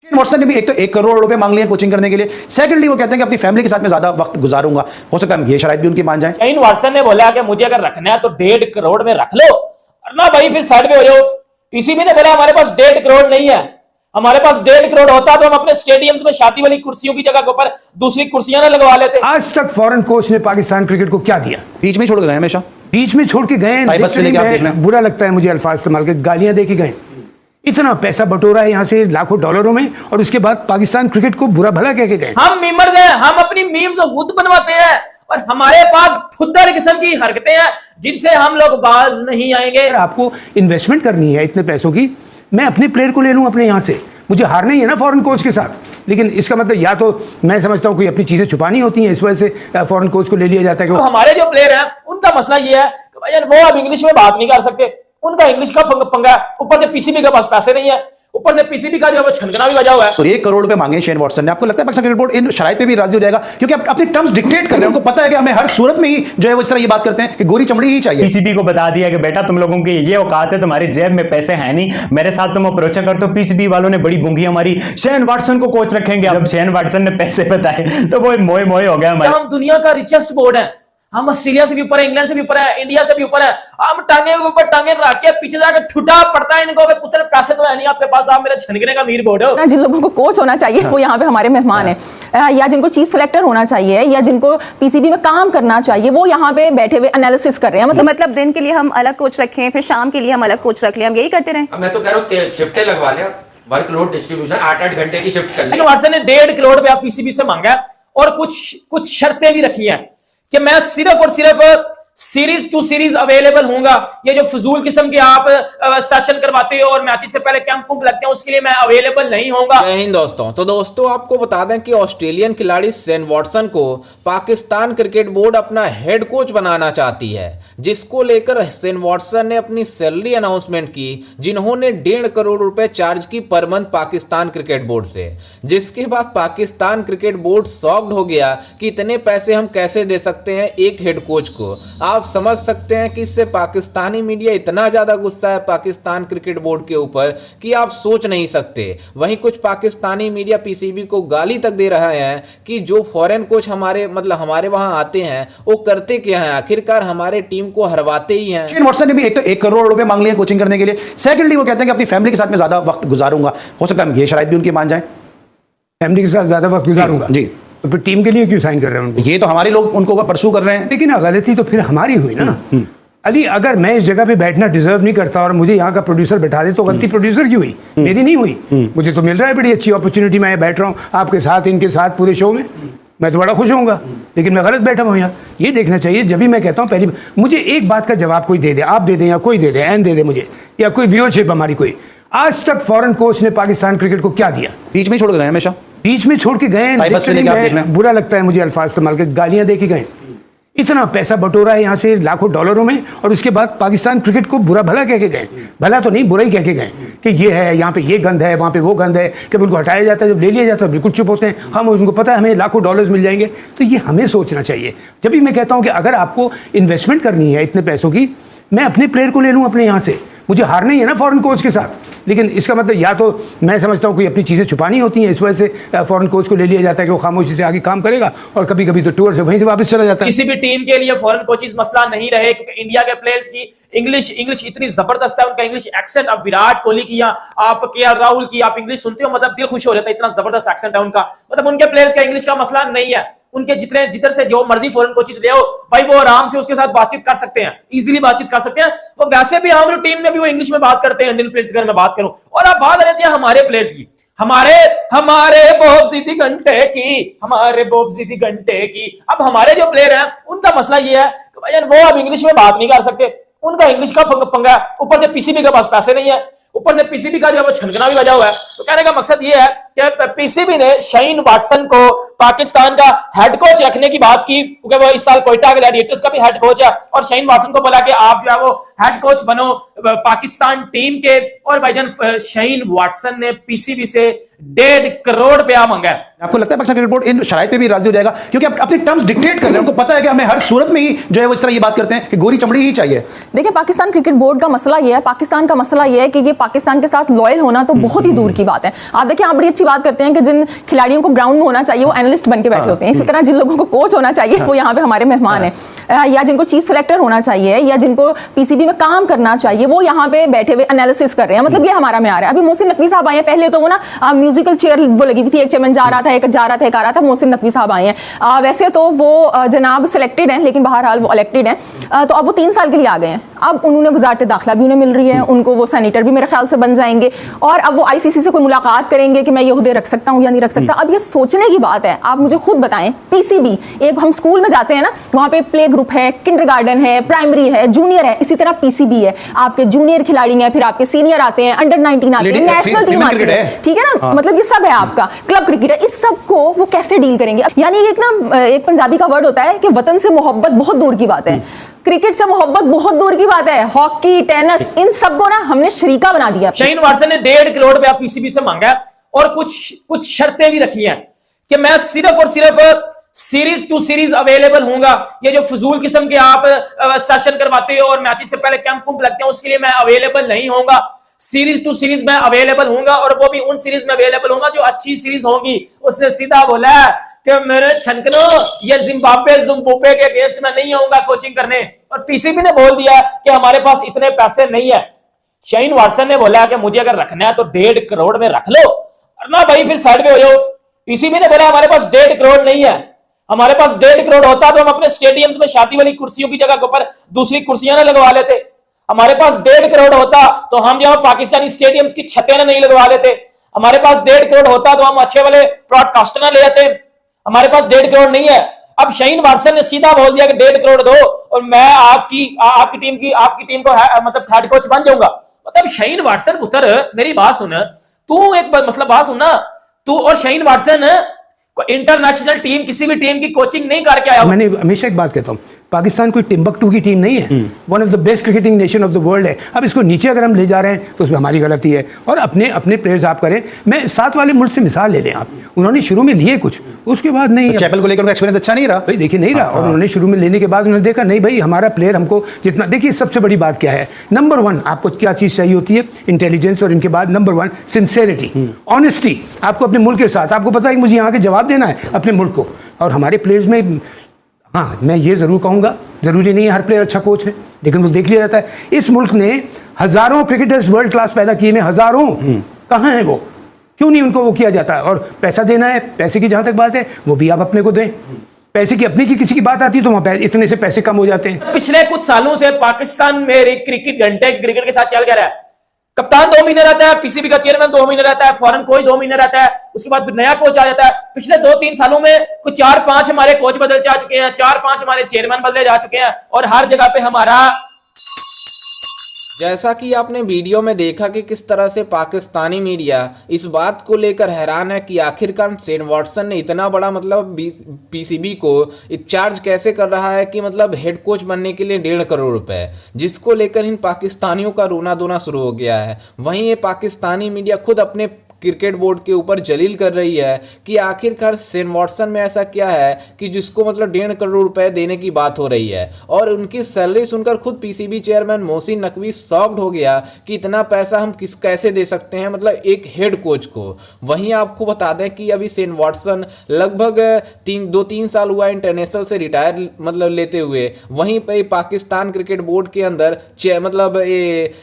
Watson ने भी एक तो 1 करोड़ रुपए मांग लिए कोचिंग करने के लिए। सेकंडली वो कहते हैं कि अपनी फैमिली के साथ में ज्यादा वक्त गुजारूंगा। हो सकता है ये शराइत भी उनकी मान जाए। शेन वॉटसन ने बोला कि मुझे अगर रखना है तो 1.5 करोड़ में रख लो, ना भाई फिर साइड पे हो जाओ। पीसीबी ने बोला हमारे पास 1.5 करोड़ नहीं है, हमारे पास 1.5 करोड़ होता तो हम अपने स्टेडियम्स में शादी वाली कुर्सियों की जगह के ऊपर दूसरी कुर्सियां ना लगवा लेते। आज तक फॉरेन कोच ने पाकिस्तान क्रिकेट को क्या दिया? बीच में छोड़ गए हमेशा, बीच में छोड़ के गए। बुरा लगता है मुझे अल्फाज इस्तेमाल के, गालियां दे के गए। इतना पैसा बटोरा है यहाँ से लाखों डॉलरों में, और उसके बाद पाकिस्तान क्रिकेट को बुरा भला कह के गए। हम मीमर्स हैं, हम अपनी मीम्स खुद बनवाते हैं और हमारे पास फुद्दर किस्म की हरकतें हैं जिनसे हम लोग बाज नहीं आएंगे। अगर आपको इन्वेस्टमेंट करनी है इतने पैसों की, मैं अपने प्लेयर को ले लूं अपने यहाँ से, मुझे हारना ही है ना फॉरेन कोच के साथ। लेकिन इसका मतलब या तो मैं समझता हूँ कोई अपनी चीजें छुपानी होती हैं, इस वजह से फॉरेन कोच को ले लिया जाता है। तो हमारे जो प्लेयर हैं उनका मसला ये है कि भाई वो अब इंग्लिश में बात नहीं कर सकते, उनका इंग्लिश का पंगा है, ऊपर से पीसीबी के पास पैसे नहीं है, ऊपर से पीसीबी का जो है छनकना भी बजा हुआ है। तो 1 करोड़ रुपए मांगे शेन वॉटसन ने। आपको लगता है पाकिस्तान क्रिकेट बोर्ड इन शराइत पे भी राजी हो जाएगा? क्योंकि अपने टर्म्स डिक्टेट कर रहे हैं, उनको पता है कि हमें हर सूरत में ही जो है वो इस तरह ये बात करते हैं कि गोरी चमड़ी ही चाहिए। पीसीबी को बता दिया कि बेटा तुम लोगों की ये औकात है, तुम्हारी जेब में पैसे हैं नहीं, मेरे साथ तुम अप्रोच करते हो। पीसीबी वालों ने बड़ी बूंगी हमारी शेन वॉटसन को कोच रखेंगे। जब शेन वॉटसन ने पैसे बताए तो वो मोए मोए हो गया हमारे। हम दुनिया का रिचेस्ट बोर्ड है, हम ऑस्ट्रेलिया से भी ऊपर है, इंग्लैंड से भी ऊपर है, इंडिया से भी ऊपर है। हम टांगे के ऊपर टांगे रख के पीछे जाकर ठुटा पड़ता है इनको, पुत्र पैसे तो है नहीं आपके पास, आप मेरे छनकने का मीर बोर्ड हो। जिन लोगों को कोच होना चाहिए वो यहाँ पे हमारे मेहमान हैं, या जिनको चीफ सेलेक्टर होना चाहिए, या जिनको पीसीबी में काम करना चाहिए, वो यहाँ पे बैठे हुए एनालिसिस कर रहे हैं। मतलब दिन के लिए हम अलग कोच रखें, फिर शाम के लिए हम अलग कोच रख लें, हम यही करते रहें। मैं तो कह रहा हूँ शिफ्टें लगवा लें, वर्कलोड डिस्ट्रीब्यूशन 8-8 घंटे की शिफ्ट कर लें। वॉटसन ने 1.5 करोड़ रुपया पीसीबी से मांगा है और कुछ शर्तें भी रखी हैं कि मैं सिर्फ और सिर्फ सीरीज टू सीरीज अवेलेबल होऊंगा। ये जो फजूल किस्म के आप सेशन करवाते हो और मैचेस से पहले कैंप लगते हैं, उसके लिए मैं अवेलेबल नहीं होऊंगा। जय हिंद दोस्तों। तो दोस्तों आपको बता दें कि ऑस्ट्रेलियन खिलाड़ी शेन वॉटसन को पाकिस्तान क्रिकेट बोर्ड अपना हेड कोच बनाना चाहती है, जिसको लेकर शेन वॉटसन ने अपनी सैलरी अनाउंसमेंट की, जिन्होंने 1.5 करोड़ रुपए चार्ज की per month Pakistan cricket board से। जिसके बाद पाकिस्तान क्रिकेट बोर्ड शॉक्ड हो गया कि इतने पैसे हम कैसे दे सकते हैं एक हेड कोच को। आप समझ सकते हैं कि इससे पाकिस्तानी मीडिया इतना ज्यादा गुस्सा है पाकिस्तान क्रिकेट बोर्ड के ऊपर कि आप सोच नहीं सकते। वहीं कुछ पाकिस्तानी मीडिया पीसीबी को गाली तक दे रहा है कि जो फॉरेन कोच हमारे वहां आते हैं वो करते क्या है, आखिरकार हमारे टीम को हरवाते ही हैं। शेन वॉटसन ने भी एक तो 1 करोड़ रुपए मांग लिए कोचिंग करने के लिए। सेकंडली वो कहते हैं कि अपनी फैमिली के साथ में ज्यादा वक्त गुजारूंगा। हो सकता है ये शराइत भी उनकी मान जाए। फैमिली के साथ ज्यादा वक्त गुजारूंगा जी, तो फिर टीम के लिए क्यों साइन कर रहे हैं उनको? ये तो हमारे लोग उनको परसू कर रहे हैं। लेकिन गलती तो फिर हमारी हुई ना अली। अगर मैं इस जगह पे बैठना डिजर्व नहीं करता और मुझे यहाँ का प्रोड्यूसर बैठा दे तो गलती प्रोड्यूसर की हुई, मेरी नहीं हुई। मुझे तो मिल रहा है बड़ी अच्छी अपॉर्चुनिटी, मैं बैठ रहा हूँ आपके साथ, इनके साथ पूरे शो में, मैं तो बड़ा खुश होऊंगा। लेकिन मैं गलत बैठा हूँ यहाँ। ये देखना चाहिए जब भी मैं कहता हूँ, पहली मुझे एक बात का जवाब कोई दे दे, आप दे दें या कोई दे दे, एन दे दे मुझे, या कोई व्यूअरशिप हमारी कोई। आज तक फॉरेन कोच ने पाकिस्तान क्रिकेट को क्या दिया? बीच में छोड़ गए हमेशा, बीच में छोड़ के गए। बुरा लगता है मुझे अल्फाज इस्तेमाल के, गालियां दे के गए। इतना पैसा बटोरा है यहाँ से लाखों डॉलरों में, और उसके बाद पाकिस्तान क्रिकेट को बुरा भला कह के गए। भला तो नहीं, बुरा ही कह के गए कि ये है, यहाँ पे ये गंद है, वहाँ पे वो गंद है। जब उनको हटाया जाता है, जब ले लिया जाता है, बिल्कुल चुप होते हैं। हम उनको पता है हमें लाखों डॉलर्स मिल जाएंगे। तो ये हमें सोचना चाहिए। जब भी मैं कहता हूँ कि अगर आपको इन्वेस्टमेंट करनी है इतने पैसों की, मैं अपने प्लेयर को ले लूँ अपने यहाँ से, मुझे हारना ही है ना फॉरेन कोच के साथ। लेकिन इसका मतलब या तो मैं समझता हूँ कोई अपनी चीज़ें छुपानी होती हैं, इस वजह से फॉरेन कोच को ले लिया जाता है कि वो खामोशी से आगे काम करेगा, और कभी कभी तो टूर से वहीं से वापस चला जाता है। किसी भी टीम के लिए फॉरेन कोचेस मसला नहीं रहे, क्योंकि इंडिया के प्लेयर्स की इंग्लिश इतनी जबरदस्त है, उनका इंग्लिश एक्सेंट। अब विराट कोहली की या आप केएल राहुल की आप इंग्लिश सुनते हो, मतलब दिल खुश हो जाता है, इतना जबरदस्त एक्सेंट है उनका। मतलब उनके प्लेयर्स का इंग्लिश का मसला नहीं है। उनके जिधर से जो मर्जी फॉरेन कोचेस ले आओ भाई, वो आराम से उसके साथ बातचीत कर सकते हैं, इजीली बातचीत कर सकते हैं। तो वैसे भी हमारी टीम में भी वो इंग्लिश में बात करते हैं, इंडियन प्लेयर्स की मैं बात करूं। और अब बात रहती है हमारे प्लेयर्स की, हमारे बोब सीधी घंटे की। अब हमारे जो प्लेयर हैं उनका मसला ये है कि भाई वो अब इंग्लिश में बात नहीं कर सकते, उनका इंग्लिश का पंगा है, ऊपर से पीसीबी के पास पैसे नहीं है, ऊपर से पीसीबी का जो है वो छनकना भी बजा हुआ है। तो कहने का मकसद ये है कि पीसीबी ने शेन वॉटसन को पाकिस्तान का हेड कोच रखने की बात की, क्योंकि वो इस साल कोयटा ग्लैडिएटर्स का भी हेड कोच है, और शेन वॉटसन को बोला कि आप जो है वो हेड कोच बनो पाकिस्तान टीम के। और भाईजान शाहीन वाटसन ने पीसीबी से 1.5 करोड़ रुपया मांगा है। आपको लगता है पाकिस्तान क्रिकेट बोर्ड इन शराइत पे भी राजी हो जाएगा, क्योंकि अपनी टर्म्स डिक्टेट कर रहे हैं, उनको पता है कि हमें हर सूरत में ही जो है वो इस तरह ये बात करते हैं कि गोरी चमड़ी ही चाहिए। देखिए, पाकिस्तान क्रिकेट बोर्ड का मसला ये है, पाकिस्तान का मसला ये है कि ये पाकिस्तान के साथ लॉयल होना तो बहुत ही दूर की बात है। आप देखिए, आप बड़ी अच्छी बात करते हैं कि जिन खिलाड़ियों को ग्राउंड में होना चाहिए वो एनालिस्ट बन के बैठे होते हैं। इसी तरह जिन लोगों को कोच होना चाहिए वो यहाँ पे हमारे मेहमान हैं, या जिनको चीफ सेलेक्टर होना चाहिए या जिनको पीसीबी में काम करना चाहिए वो यहाँ पे बैठे हुए एनालिसिस कर रहे हैं। मतलब ये हमारा म्यार है। अभी मोहसिन नकवी साहब आए हैं, पहले तो वो ना म्यूजिकल चेयर वो लगी हुई थी, एक चेयरमैन जा रहा था, एक जा रहा था, एक आ रहा था। मोहसिन नकवी साहब आए हैं। वैसे तो वो जनाब सिलेक्टेड हैं, लेकिन बहरहाल वो इलेक्टेड हैं। तो अब वो 3 साल के लिए आ गए हैं। अब उन्होंने वजारत दाखिला भी उन्हें मिल रही है, उनको वो सेनेटर भी मेरे ख्याल से बन जाएंगे, और अब वो आईसीसी से कोई मुलाकात करेंगे कि मैं ये ओहदे रख सकता हूँ या नहीं रख सकता। अब ये सोचने की बात है। आप मुझे खुद बताएं, पीसीबी, एक हम स्कूल में जाते हैं ना, वहाँ पे प्ले ग्रुप है, किंडरगार्टन है, प्राइमरी है, जूनियर है, इसी तरह पीसीबी है। आपके जूनियर खिलाड़ी हैं, फिर आपके सीनियर आते हैं, अंडर 19 आते हैं, नेशनल टीम आती है, ठीक है ना। मतलब ये सब है आपका क्लब क्रिकेट है। इस सब को वो कैसे डील करेंगे? यानी एक पंजाबी का वर्ड होता है कि वतन से मोहब्बत बहुत दूर की बात है, क्रिकेट से मोहब्बत बहुत दूर की बात है। हॉकी, टेनिस, इन सब को ना हमने शरीका बना दिया। शाहीन वाटसन ने 1.5 करोड़ रुपया पीसीबी से मांगा है और कुछ शर्तें भी रखी हैं कि मैं सिर्फ और सिर्फ सीरीज टू सीरीज अवेलेबल होऊंगा। ये जो फजूल किस्म के आप सेशन करवाते हो और मैचेस से पहले कैंप कुंप लगते हैं, उसके लिए मैं अवेलेबल नहीं होऊंगा। सीरीज टू सीरीज में अवेलेबल होऊंगा, और वो भी उन सीरीज में अवेलेबल होऊंगा जो अच्छी सीरीज होंगी। उसने सीधा बोला कि मेरे छनकनो, ये जिम्बाब्वे के अगेंस्ट में नहीं आऊंगा कोचिंग करने। और पीसीबी ने बोल दिया कि हमारे पास इतने पैसे नहीं है। शाहीन वाटसन ने बोला कि मुझे अगर रखना है तो 1.5 करोड़ में रख लो, और ना भाई फिर साइड पे हो जाओ। पीसीबी ने बोला हमारे पास 1.5 करोड़ नहीं है। हमारे पास 1.5 करोड़ होता तो हम अपने स्टेडियम्स में शादी वाली कुर्सियों की जगह के ऊपर दूसरी कुर्सियां ना लगवा लेते। हमारे पास 1.5 करोड़ होता तो हम यहाँ पाकिस्तानी स्टेडियम्स की छतें नहीं लगवा लेते। हमारे पास 1.5 करोड़ होता तो हम अच्छे वाले ब्रॉडकास्टर ना ले आते। हमारे पास 1.5 करोड़ नहीं है। अब शाहीन वाटसन ने सीधा बोल दिया कि 1.5 करोड़ दो और मैं आपकी टीम को मतलब हेड कोच बन जाऊंगा। मतलब शाहीन वाटसन पुत्र, मेरी बात सुन, तू एक मतलब बात सुन ना, तू और शाहीन वाटसन इंटरनेशनल टीम, किसी भी टीम की कोचिंग नहीं करके आया। मैंने हमेशा एक बात कहता हूँ, पाकिस्तान कोई टिम्बकटू की टीम नहीं है, one of the best cricketing nation of the world है। अब इसको नीचे अगर हम ले जा रहे हैं तो उसमें हमारी गलती है, और अपने प्लेयर्स आप करें। मैं साथ वाले मुल्क से मिसाल ले लें आप, उन्होंने शुरू में लिए कुछ, उसके बाद नहीं, तो चैपल को लेकर उनका एक्सपीरियंस अच्छा नहीं रहा भाई, देखिए नहीं रहा। और उन्होंने शुरू में लेने के बाद उन्होंने देखा नहीं भाई हमारा प्लेयर हमको जितना, देखिए सबसे बड़ी बात क्या है, नंबर 1 आपको क्या चीज़ चाहिए होती है, इंटेलिजेंस, और इनके बाद नंबर 1 सिंसेरिटी, ऑनेस्टी। आपको अपने मुल्क के साथ, आपको पता है कि मुझे यहाँ के जवाब देना है अपने मुल्क को। और हमारे प्लेयर्स में, हाँ मैं ये ज़रूर कहूँगा, ज़रूरी नहीं है हर प्लेयर अच्छा कोच है, लेकिन वो देख लिया जाता है। इस मुल्क ने हज़ारों क्रिकेटर्स वर्ल्ड क्लास पैदा किए में, हज़ारों, कहाँ हैं वो? क्यों नहीं उनको वो किया जाता है? और पैसा देना है, पैसे की जहाँ तक बात है वो भी आप अपने को दें। पैसे की अपनी की किसी की बात आती है तो वहाँ इतने से पैसे कम हो जाते हैं। पिछले कुछ सालों से पाकिस्तान में क्रिकेट घंटे क्रिकेट के साथ चल क्या रहा है। कप्तान 2 महीने रहता है, पीसीबी का चेयरमैन 2 महीने रहता है, फॉरेन कोच 2 महीने रहता है, उसके बाद फिर नया कोच आ जाता है। पिछले 2-3 सालों में कुछ 4-5 हमारे कोच बदल जा चुके हैं, 4-5 हमारे चेयरमैन बदले जा चुके हैं, और हर जगह पे हमारा, जैसा कि आपने वीडियो में देखा कि किस तरह से पाकिस्तानी मीडिया इस बात को लेकर हैरान है कि आखिरकार शेन वाटसन ने इतना बड़ा मतलब पीसीबी को चार्ज कैसे कर रहा है कि मतलब हेड कोच बनने के लिए 1.5 करोड़ रुपए, जिसको लेकर इन पाकिस्तानियों का रोना धोना शुरू हो गया है। वहीं ये पाकिस्तानी मीडिया खुद अपने क्रिकेट बोर्ड के ऊपर जलील कर रही है कि आखिरकार शेन वाटसन में ऐसा क्या है कि जिसको मतलब 1.5 करोड़ रुपए देने की बात हो रही है। और उनकी सैलरी सुनकर खुद PCB chairman Mohsin Naqvi shocked हो गया कि इतना पैसा हम कैसे दे सकते हैं, मतलब एक हेड कोच को। वहीं आपको बता दें कि अभी शेन वाटसन लगभग 2-3 साल हुआ इंटरनेशनल से रिटायर मतलब लेते हुए, वहीं पर पाकिस्तान क्रिकेट बोर्ड के अंदर मतलब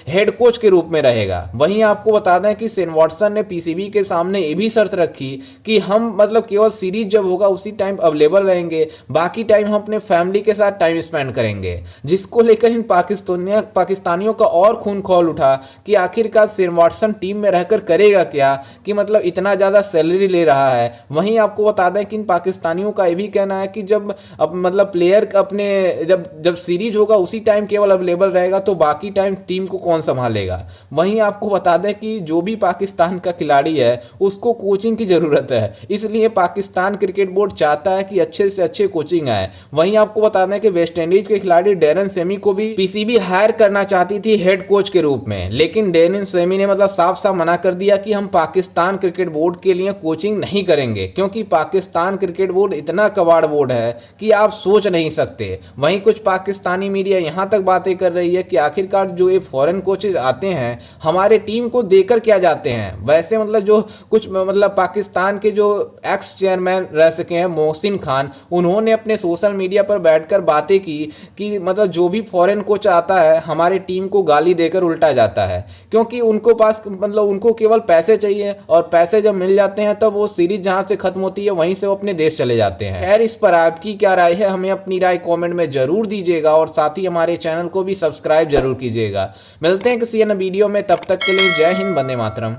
हेड कोच के रूप में रहेगा। वहीं आपको बता दें कि शेन वाटसन ने पीसीबी के सामने ये भी शर्त रखी कि हम मतलब केवल सीरीज जब होगा उसी टाइम अवेलेबल रहेंगे, बाकी टाइम हम अपने फैमिली के साथ टाइम स्पेंड करेंगे। जिसको लेकर इन पाकिस्तानियों का और खून खौल उठा कि आखिरकार शेन वाटसन टीम में रहकर करेगा क्या, कि मतलब इतना ज़्यादा सैलरी ले रहा है। वहीं आपको बता दें कि इन पाकिस्तानियों का ये भी कहना है कि जब मतलब प्लेयर अपने जब सीरीज होगा उसी टाइम केवल अवेलेबल रहेगा तो बाकी टाइम टीम को कौन संभालेगा। वहीं आपको बता दें कि जो भी पाकिस्तान का खिलाड़ी खिलाड़ी है उसको कोचिंग की ज़रूरत है, इसलिए पाकिस्तान क्रिकेट बोर्ड चाहता है कि अच्छे से अच्छे कोचिंग आए। वहीं आपको बता दें कि वेस्ट इंडीज के खिलाड़ी डेरन सेमी को भी पीसीबी हायर करना चाहती थी हेड कोच के रूप में, लेकिन डेरन सेमी ने मतलब साफ साफ मना कर दिया कि हम पाकिस्तान क्रिकेट बोर्ड के लिए कोचिंग नहीं करेंगे, क्योंकि पाकिस्तान क्रिकेट बोर्ड इतना कबाड़ बोर्ड है कि आप सोच नहीं सकते। वहीं कुछ पाकिस्तानी मीडिया यहाँ तक बातें कर रही है कि आखिरकार जो ये फॉरेन कोचेज आते हैं हमारे टीम को देकर क्या जाते हैं। वैसे मतलब जो कुछ मतलब पाकिस्तान के जो एक्स चेयरमैन रह सके हैं मोहसिन खान, उन्होंने अपने सोशल मीडिया पर बैठकर बातें की कि मतलब जो भी फॉरेन कोच आता है हमारे टीम को गाली देकर उल्टा जाता है, क्योंकि उनको पास मतलब उनको केवल पैसे चाहिए और पैसे जब मिल जाते हैं तब वो सीरीज जहां से खत्म होती है वहीं से वो अपने देश चले जाते हैं। खैर, इस पर आपकी क्या राय है हमें अपनी राय कमेंट में जरूर दीजिएगा और साथ ही हमारे चैनल को भी सब्सक्राइब जरूर कीजिएगा। मिलते हैं किसी अन्य वीडियो में, तब तक के लिए जय हिंद, वंदे मातरम।